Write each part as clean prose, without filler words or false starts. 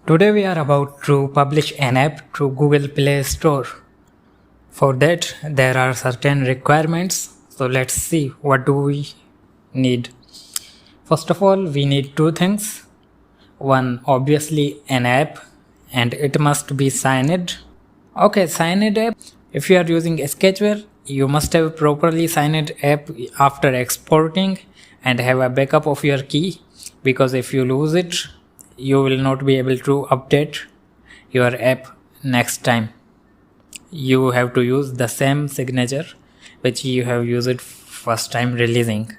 Today we are about to publish an app to Google Play Store. For that there are certain requirements, so let's see what do we need. First of all, we need two things. One, obviously an app, and it must be signed. Okay, signed app. If you are using Sketchware, you must have properly signed app after exporting and have a backup of your key, because if you lose it, you will not be able to update your app next time. You have to use the same signature which you have used first time releasing.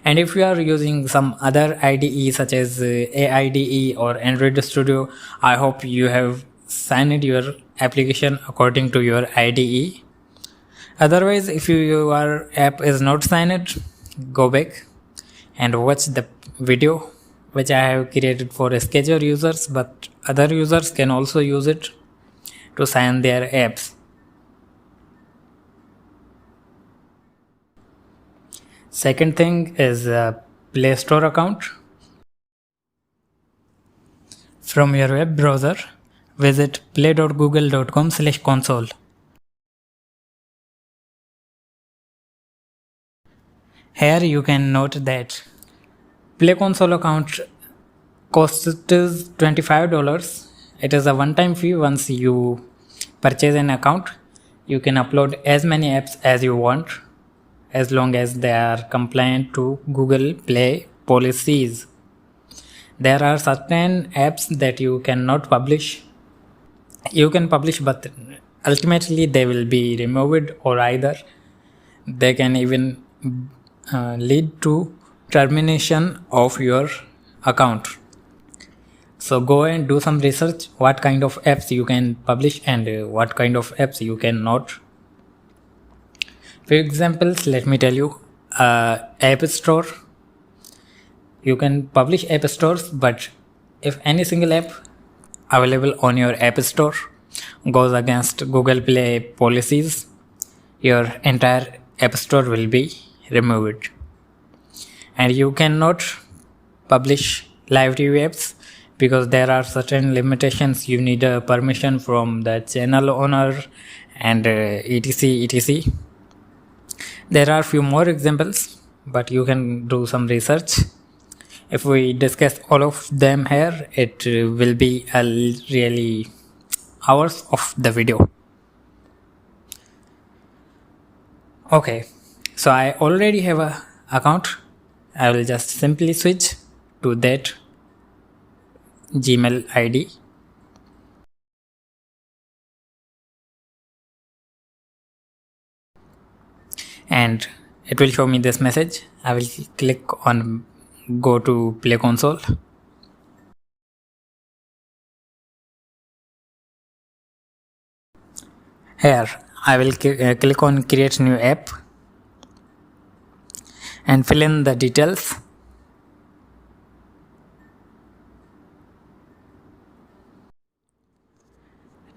And if you are using some other IDE such as AIDE or Android Studio, I hope you have signed your application according to your IDE. Otherwise, if your app is not signed, go back and watch the video which I have created for Sketchware users, but other users can also use it to sign their apps. Second thing is a Play Store account. From your web browser, visit play.google.com/console. Here you can note that Play Console account costs $25. It is a one-time fee. Once you purchase an account, you can upload as many apps as you want, as long as they are compliant to Google Play policies. There are certain apps that you cannot publish. You can publish, but ultimately they will be removed, or either they can even lead to termination of your account. So go and do some research what kind of apps you can publish and what kind of apps you cannot. For examples, let me tell you, App Store. You can publish app stores, but if any single app available on your App Store goes against Google Play policies, your entire App Store will be removed. And you cannot publish live TV apps because there are certain limitations. You need a permission from the channel owner and etc. There are few more examples, but you can do some research. If we discuss all of them here, it will be a really hours of the video. Okay, so I already have a account. I will just simply switch to that Gmail ID. And it will show me this message. I will click on go to Play Console. Here I will click on create new app and fill in the details.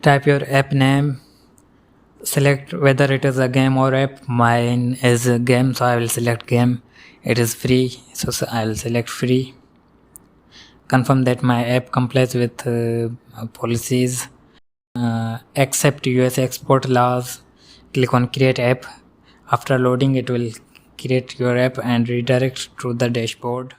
Type your app name, select whether it is a game or app. Mine is a game, so I will select game. It is free, so I will select free. Confirm that my app complies with policies. Accept US export laws. Click on create app. After loading, it will create your app and redirect to the dashboard.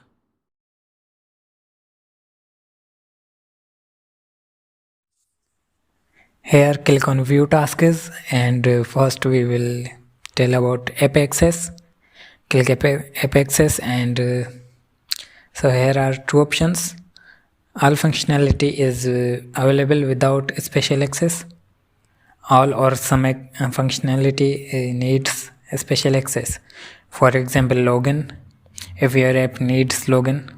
Here click on view tasks, and first we will tell about app access. Click app access, and so here are two options. All functionality is available without special access. All or some functionality needs special access. For example, login. If your app needs login,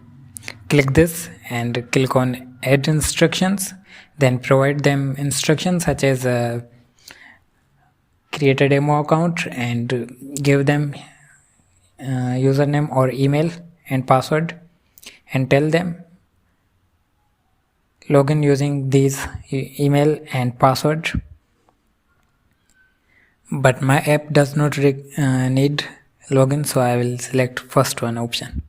click this and click on add instructions. Then provide them instructions such as create a demo account and give them username or email and password, and tell them login using these email and password. But my app does not need login, so I will select first one option.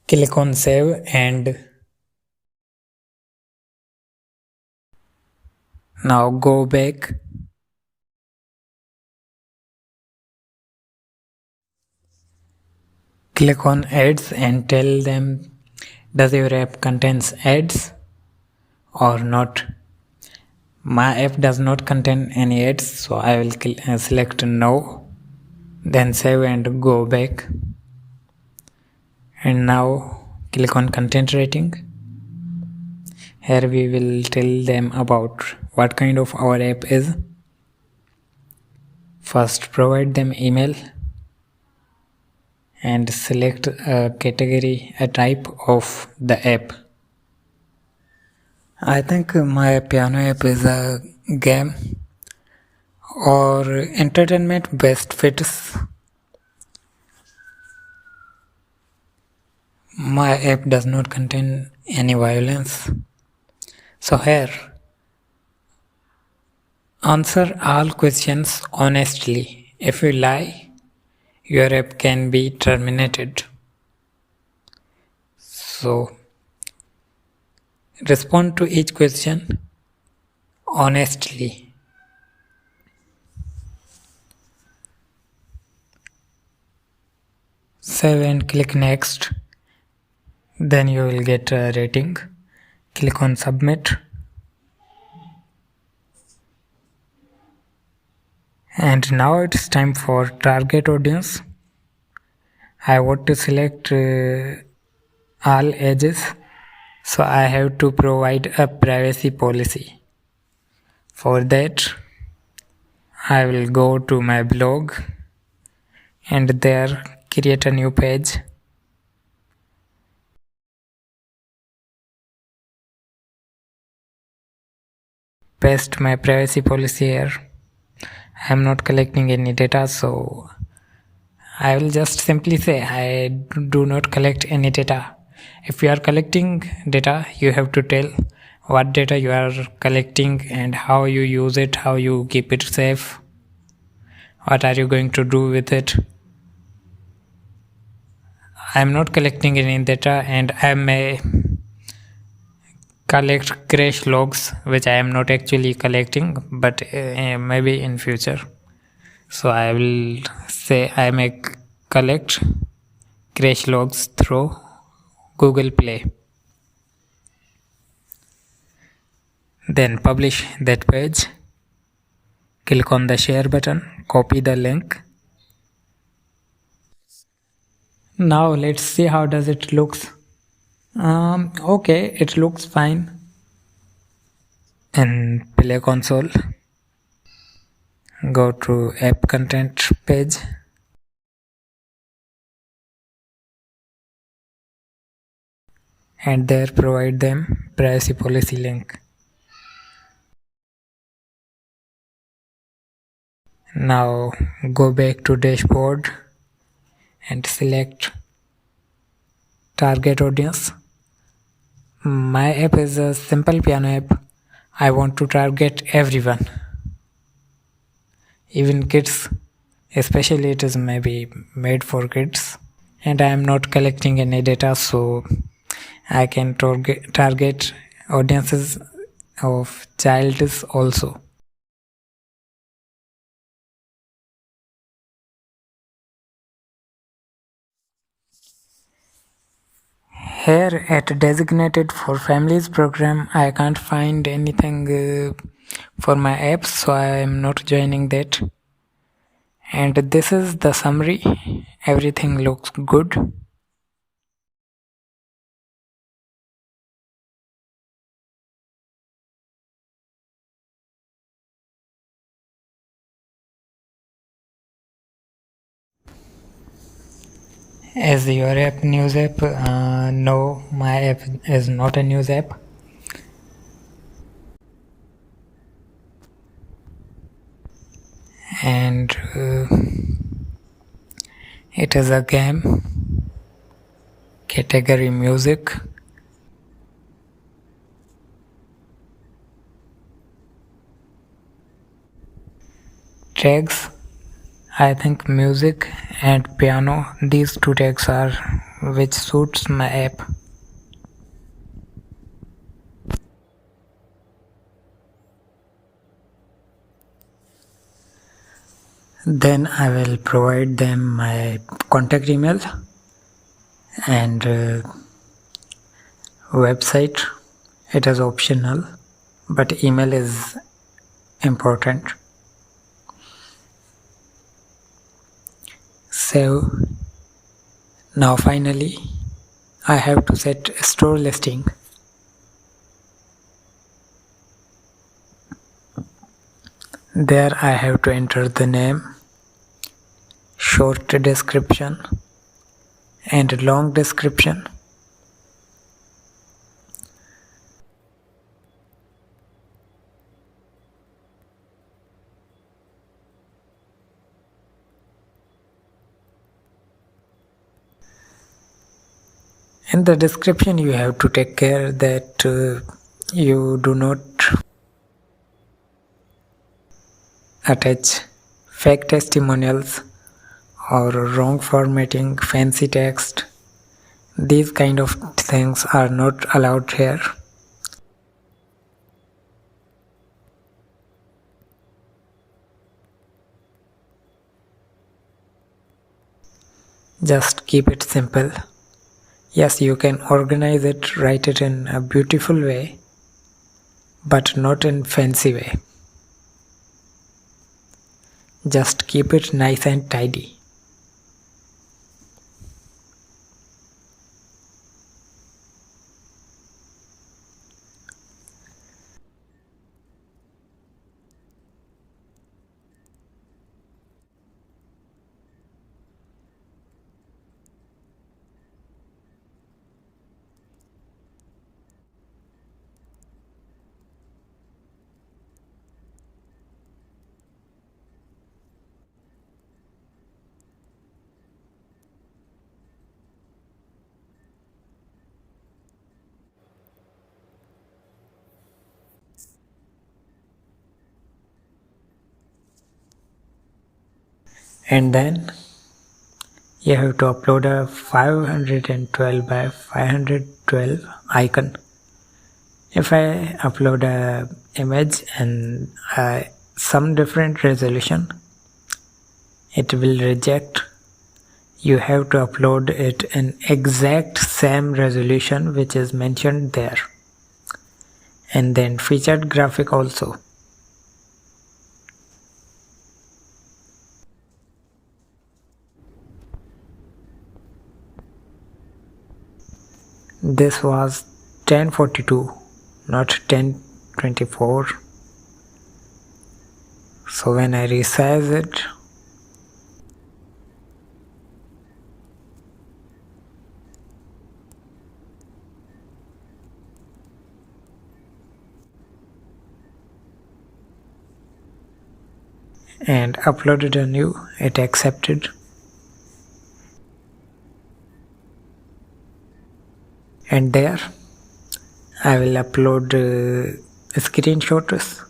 Click on save and now go back. Click on ads and tell them, does your app contains ads or not? My app does not contain any ads, so I will select no, then save and go back. And now click on content rating. Here we will tell them about what kind of our app is. First, provide them email and select a category, a type of the app. I think my piano app is a game or entertainment best fits. My app does not contain any violence. So here, answer all questions honestly. If you lie, your app can be terminated. So respond to each question honestly. Save and click next. Then you will get a rating. Click on submit. And now it's time for target audience. I want to select all ages, so I have to provide a privacy policy. For that, I will go to my blog and there create a new page. Paste my privacy policy here. I am not collecting any data, so I will just simply say I do not collect any data. If you are collecting data, you have to tell what data you are collecting and how you use it, how you keep it safe, what are you going to do with it. I am not collecting any data and I may collect crash logs which I am not actually collecting, but maybe in future. So I will say I may collect crash logs through Google Play. Then publish that page. Click on the share button, copy the link. Now let's see how does it looks. Okay, it looks fine. In Play Console, go to app content page. And there provide them privacy policy link. Now go back to dashboard and select target audience. My app is a simple piano app. I want to target everyone, even kids, especially it is maybe made for kids, and I am not collecting any data, so I can target audiences of childs also. Here at designated for families program, I can't find anything for my apps, so I am not joining that. And this is the summary. Everything looks good. Is your app news app? No, my app is not a news app. And it is a game. Category music. Tags. I think music and piano, these two tags are which suits my app. Then I will provide them my contact email and website. It is optional, but email is important. So now finally I have to set store listing. There I have to enter the name, short description and long description. In the description you have to take care that you do not attach fake testimonials or wrong formatting, fancy text. These kind of things are not allowed here. Just keep it simple. Yes, you can organize it, write it in a beautiful way, but not in fancy way. Just keep it nice and tidy. And then you have to upload a 512 by 512 icon. If I upload a image and some different resolution, it will reject. You have to upload it in exact same resolution which is mentioned there, and then featured graphic also. This was 1042, not 1024. So when I resize it, and uploaded anew, it accepted. And there I will upload screenshots.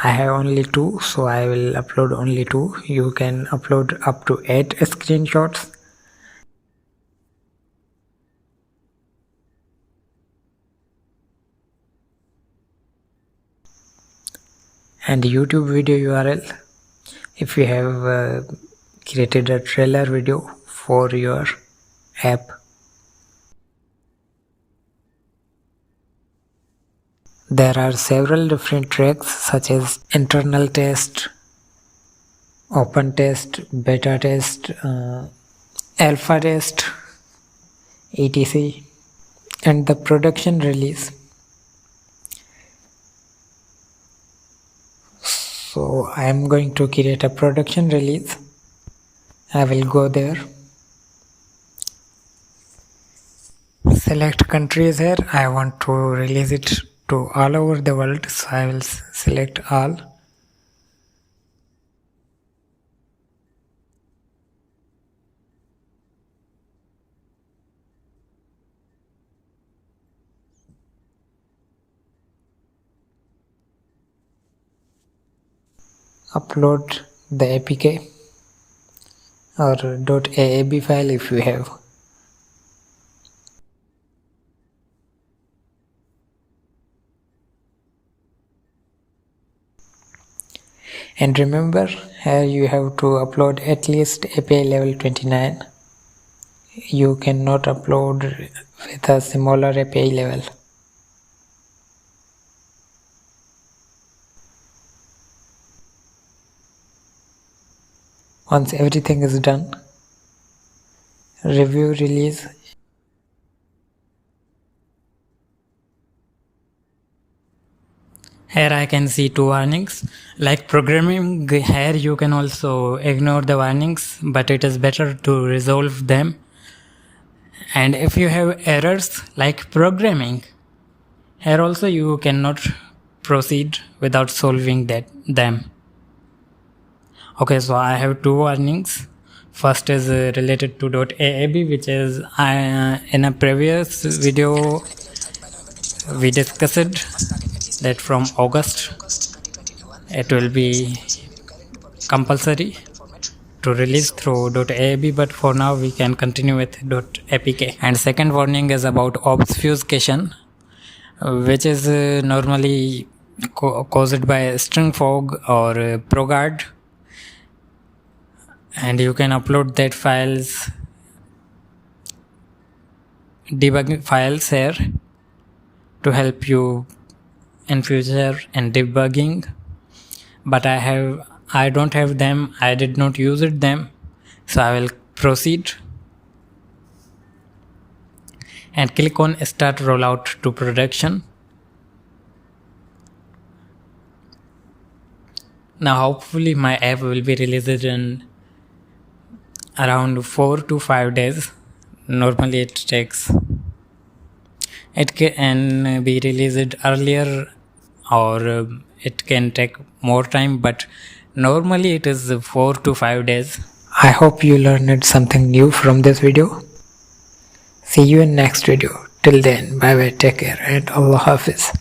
I have only 2, so I will upload only 2. You can upload up to 8 screenshots. And YouTube video URL. If you have created a trailer video for your app, there are several different tracks such as internal test, open test, beta test, alpha test, etc. and the production release. So I am going to create a production release. I will go there, select countries here. I want to release it to all over the world, so I will select all. Upload the APK or .aab file if you have. And remember, here you have to upload at least API level 29. You cannot upload with a smaller API level. Once everything is done, review release. Here I can see two warnings. Like programming, here you can also ignore the warnings, but it is better to resolve them. And if you have errors like programming, here also you cannot proceed without solving them. Okay, so I have two warnings. First is related to .aab, which is in a previous video we discussed that from August it will be compulsory to release through .aab, but for now we can continue with .apk. And second warning is about obfuscation, which is normally caused by string fog or ProGuard, and you can upload that files, debugging files here to help you in future in debugging. But I don't have them, I did not use them, so I will proceed and click on start rollout to production. Now hopefully my app will be released in around 4 to 5 days. Normally it can be released earlier, or it can take more time, but normally it is 4 to 5 days. I hope you learned something new from this video. See you in next video. Till then, bye bye, take care, and Allah Hafiz.